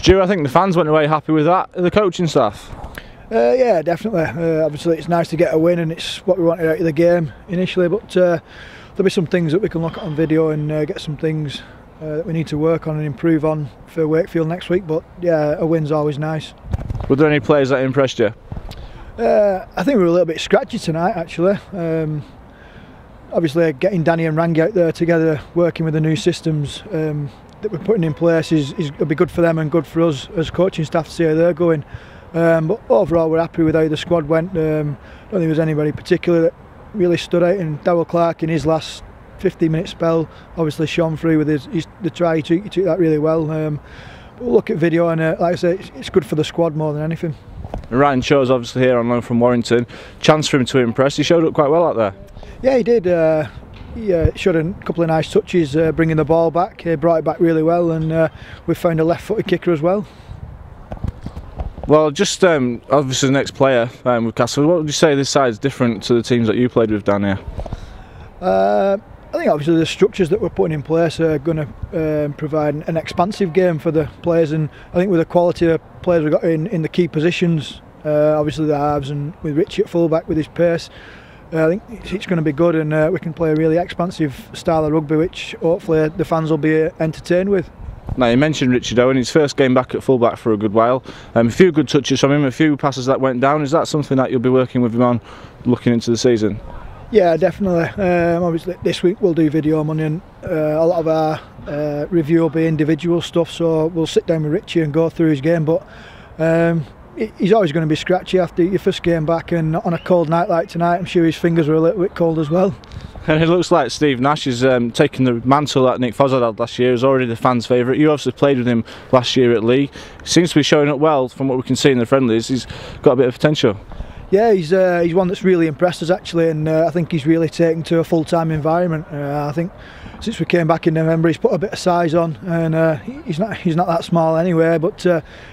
Stuart, I think the fans went away happy with that. The coaching staff? Yeah, definitely. Obviously it's nice to get a win, and it's what we wanted out of the game initially, but there'll be some things that we can look at on video and get some things that we need to work on and improve on for Wakefield next week. But yeah, a win's always nice. Were there any players that impressed you? I think we were a little bit scratchy tonight, actually. Obviously getting Danny and Rangi out there together, working with the new systems that we're putting in place will be good for them and good for us as coaching staff to see how they're going. But overall we're happy with how the squad went. I don't think there was anybody particular that really stood out, and Darryl Clark in his last 15-minute spell obviously shone through with the try. He took that really well. But we'll look at video, and like I say, it's good for the squad more than anything. Ryan Shaw's obviously here on loan from Warrington. Chance for him to impress. He showed up quite well out there. Yeah, he did. He showed a couple of nice touches, bringing the ball back. He brought it back really well, and we've found a left-footed kicker as well. Well, just obviously the next player with Castle, what would you say this side is different to the teams that you played with down here? I think obviously the structures that we're putting in place are going to provide an expansive game for the players, and I think with the quality of players we've got in the key positions, obviously the halves, and with Richie at full-back with his pace, I think it's going to be good, and we can play a really expansive style of rugby which hopefully the fans will be entertained with. Now, you mentioned Richard Owen, his first game back at full-back for a good while. A few good touches from him, a few passes that went down. Is that something that you'll be working with him on looking into the season? Yeah, definitely. Obviously this week we'll do video money, and a lot of our review will be individual stuff, so we'll sit down with Richie and go through his game, but he's always going to be scratchy after your first game back, and on a cold night like tonight I'm sure his fingers were a little bit cold as well. And it looks like Steve Nash is taking the mantle that Nick Fozzard had last year. He was already the fans' favourite. You obviously played with him last year at League. Seems to be showing up well from what we can see in the friendlies. He's got a bit of potential. Yeah, he's one that's really impressed us actually, and I think he's really taken to a full-time environment. I think since we came back in November he's put a bit of size on, and he's not that small anyway, but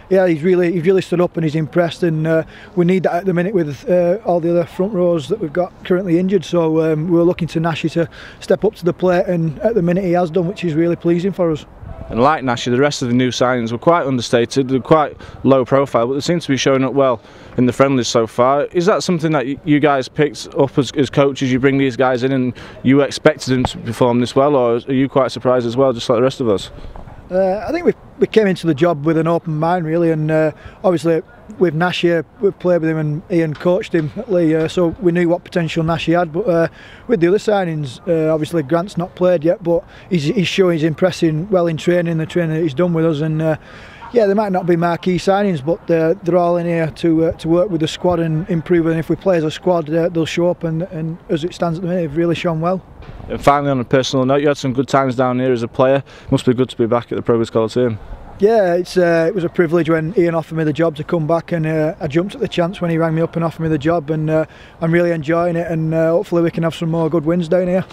yeah, he's really stood up and he's impressed, and we need that at the minute with all the other front rows that we've got currently injured, so we're looking to Nashy to step up to the plate, and at the minute he has done, which is really pleasing for us. And like Nash, the rest of the new signings were quite understated, they're quite low profile, but they seem to be showing up well in the friendlies so far. Is that something that you guys picked up as coaches? You bring these guys in and you expected them to perform this well, or are you quite surprised as well, just like the rest of us? I think we came into the job with an open mind really, and obviously with Nash here, we've played with him and Ian coached him at Lee, so we knew what potential Nash he had, but with the other signings, obviously Grant's not played yet, but he's showing he's impressing well in training, the training that he's done with us, and yeah, they might not be marquee signings, but they're all in here to work with the squad and improve, and if we play as a squad they'll show up, and as it stands at the minute they've really shown well. And finally, on a personal note, you had some good times down here as a player. Must be good to be back at the Progress Coliseum. Yeah, it was a privilege when Ian offered me the job to come back, and I jumped at the chance when he rang me up and offered me the job, and I'm really enjoying it, and hopefully we can have some more good wins down here.